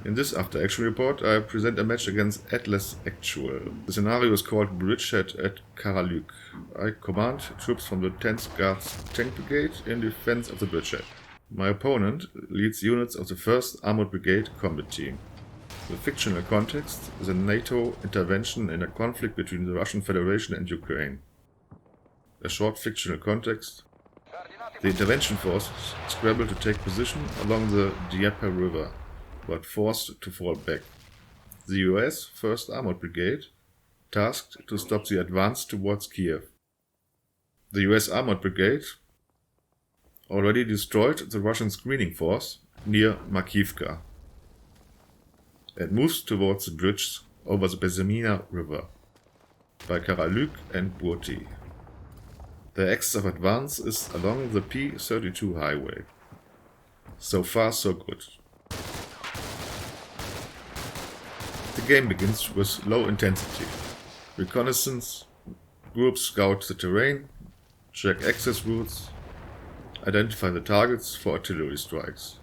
In this AfterAction report, I present a match against AtlasActual. The scenario is called Bridgehead at Kharalyk. I command troops from the 10th Guards Tank Brigade in defense of the bridgehead. My opponent leads units of the 1st Armored Brigade Combat Team. The fictional context is a NATO intervention in a conflict between the Russian Federation and Ukraine. A short fictional context: the intervention forces scrambled to take position along the Dnieper River, but forced to fall back. The US 1st Armored Brigade tasked to stop the advance towards Kiev. The US Armored Brigade already destroyed the Russian screening force near Makivka and moves towards the bridge over the Dnieper River by Kharalyk and Burty. The axis of advance is along the P-32 highway. So far so good. The game begins with low intensity. Reconnaissance, groups scout the terrain, check access routes, identify the targets for artillery strikes.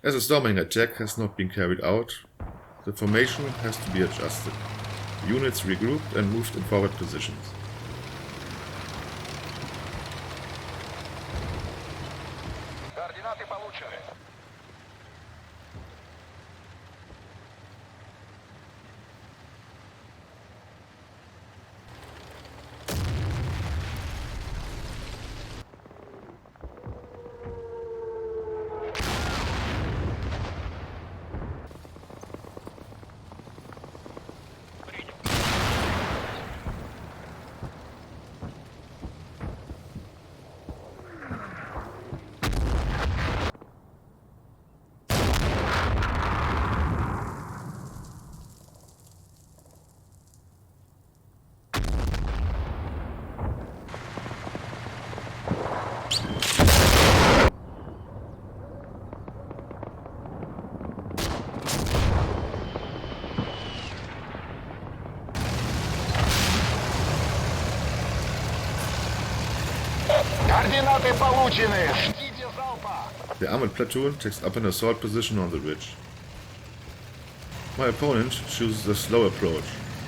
As a storming attack has not been carried out, the formation has to be adjusted. Units regrouped and moved in forward positions. The armored platoon takes up an assault position on the ridge. My opponent chooses a slow approach,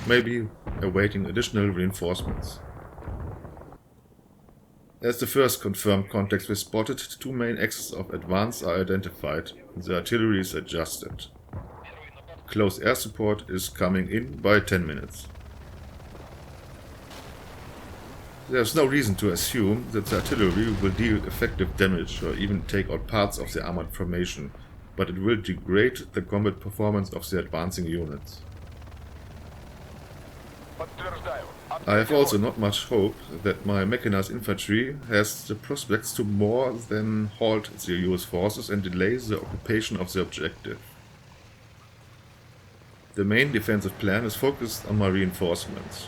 maybe awaiting additional reinforcements. As the first confirmed contacts were spotted, two main axes of advance are identified and the artillery is adjusted. Close air support is coming in by 10 minutes. There is no reason to assume that the artillery will deal effective damage or even take out parts of the armored formation, but it will degrade the combat performance of the advancing units. I have also not much hope that my mechanized infantry has the prospects to more than halt the US forces and delay the occupation of the objective. The main defensive plan is focused on my reinforcements,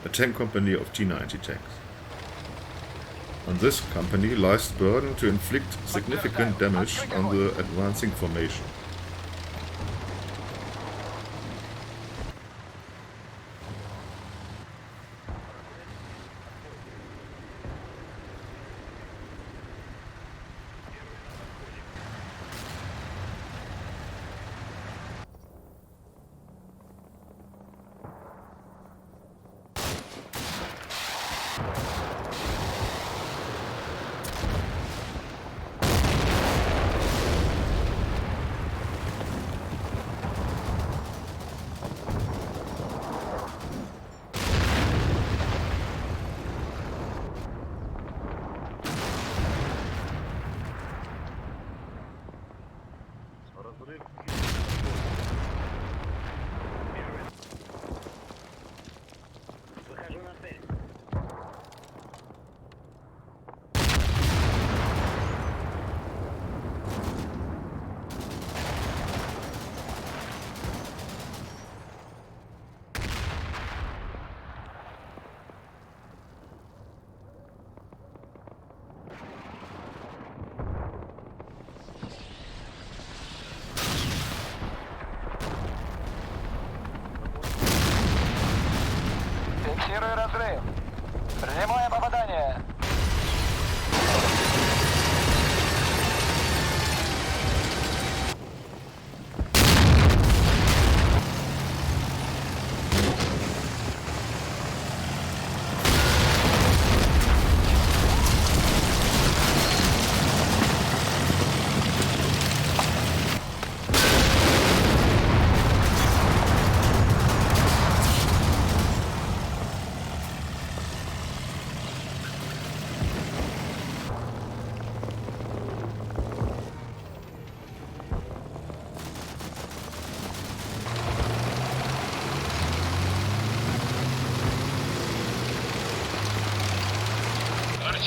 a tank company of T-90 tanks. On this company lies the burden to inflict significant damage on the advancing formation.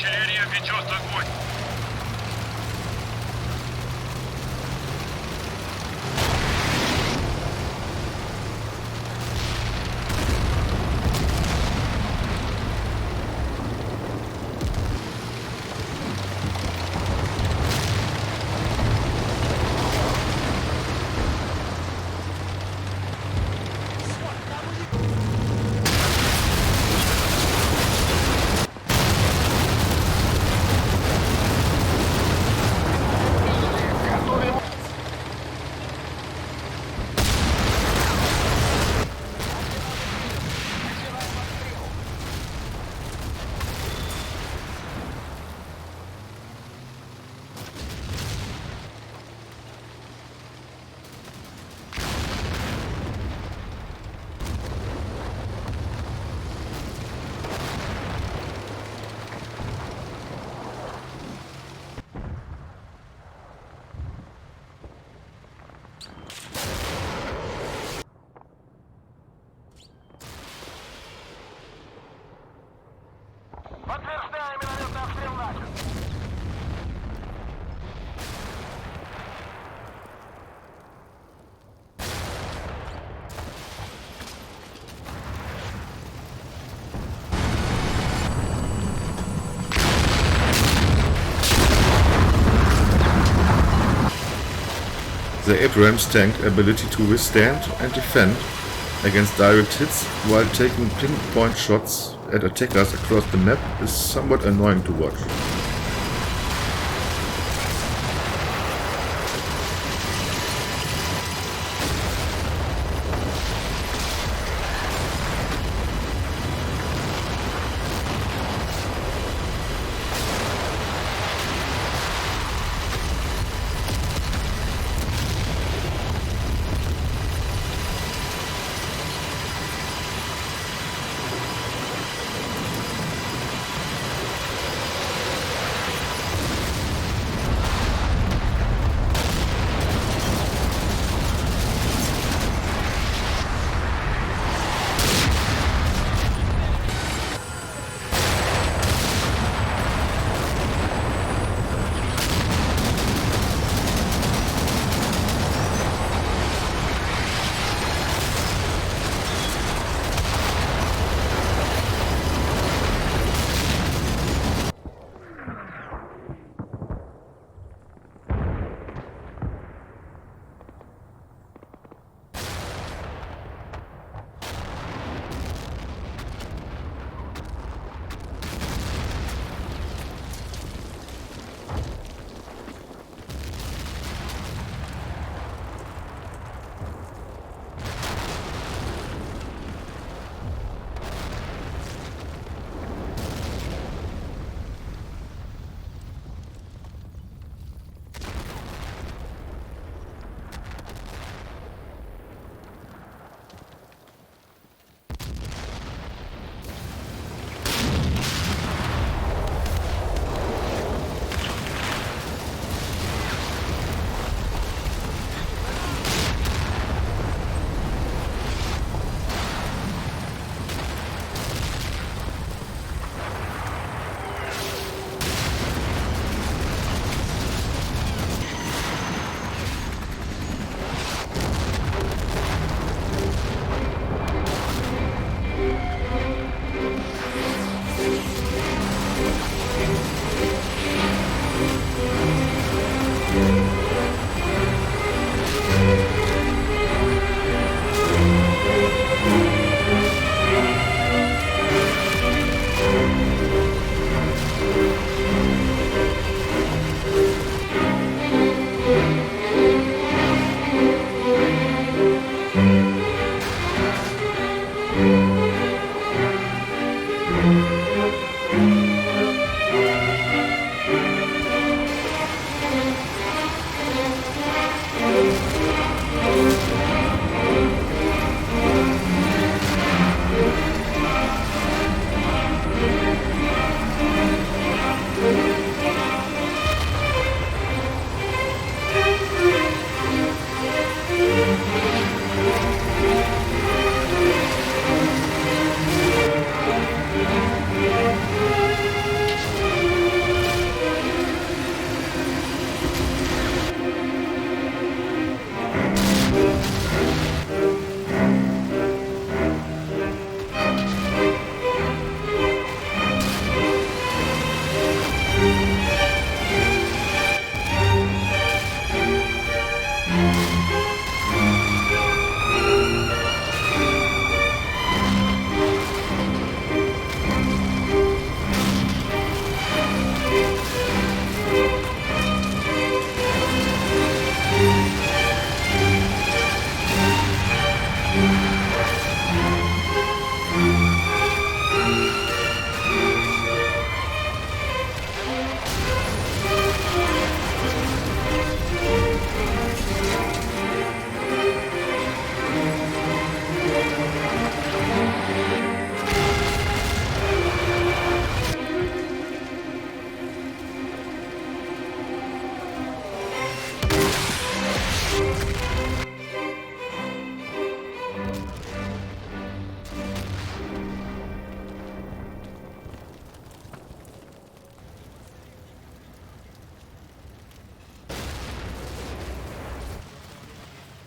Артиллерия ведет огонь. Подтверждаем, минометный обстрел начат. The Abrams tank ability to withstand and defend against direct hits while taking pinpoint shots at attackers across the map is somewhat annoying to watch.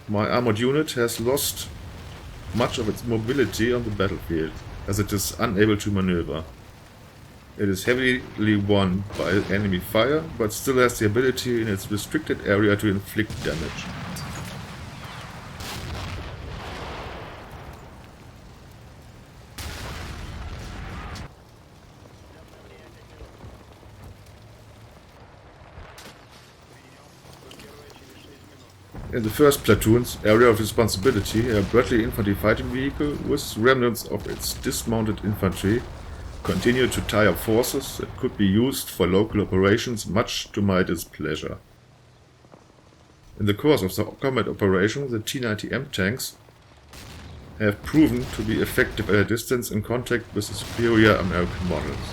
My armored unit has lost much of its mobility on the battlefield, as it is unable to maneuver. It is heavily won by enemy fire, but still has the ability in its restricted area to inflict damage. In the first platoon's area of responsibility, a Bradley infantry fighting vehicle with remnants of its dismounted infantry continued to tie up forces that could be used for local operations, much to my displeasure. In the course of the combat operation, the T-90M tanks have proven to be effective at a distance in contact with the superior American models.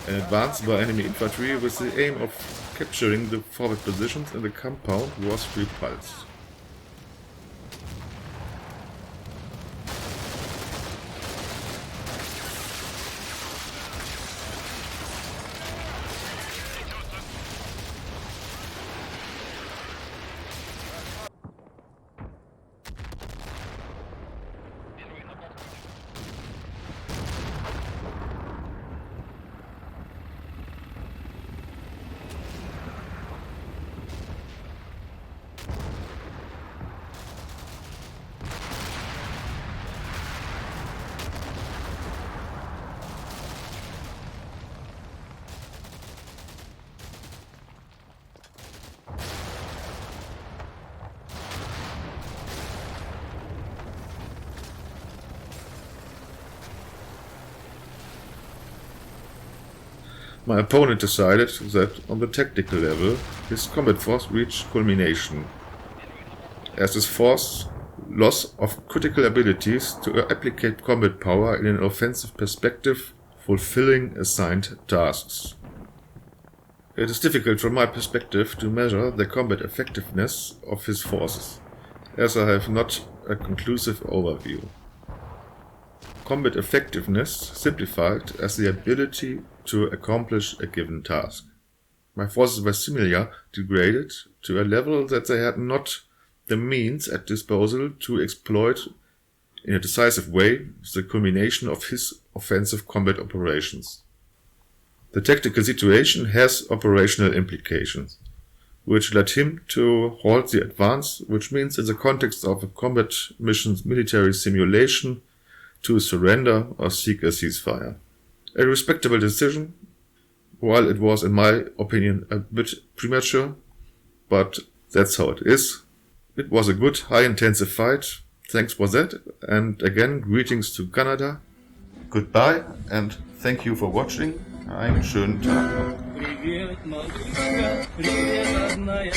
Advance by enemy infantry with the aim of capturing the forward positions in the compound was repulsed. My opponent decided that on the tactical level his combat force reached culmination, as his force loss of critical abilities to applicate combat power in an offensive perspective, fulfilling assigned tasks. It is difficult from my perspective to measure the combat effectiveness of his forces, as I have not a conclusive overview. Combat effectiveness simplified as the ability to accomplish a given task. My forces were similarly degraded to a level that they had not the means at disposal to exploit in a decisive way the culmination of his offensive combat operations. The tactical situation has operational implications, which led him to halt the advance, which means in the context of a combat mission's military simulation to surrender or seek a ceasefire. A respectable decision, while it was in my opinion a bit premature, but that's how it is. It was a good high-intensive fight, thanks for that, and again greetings to Canada. Goodbye and thank you for watching. Einen schönen Tag noch. Привет, малышка, привет, родная.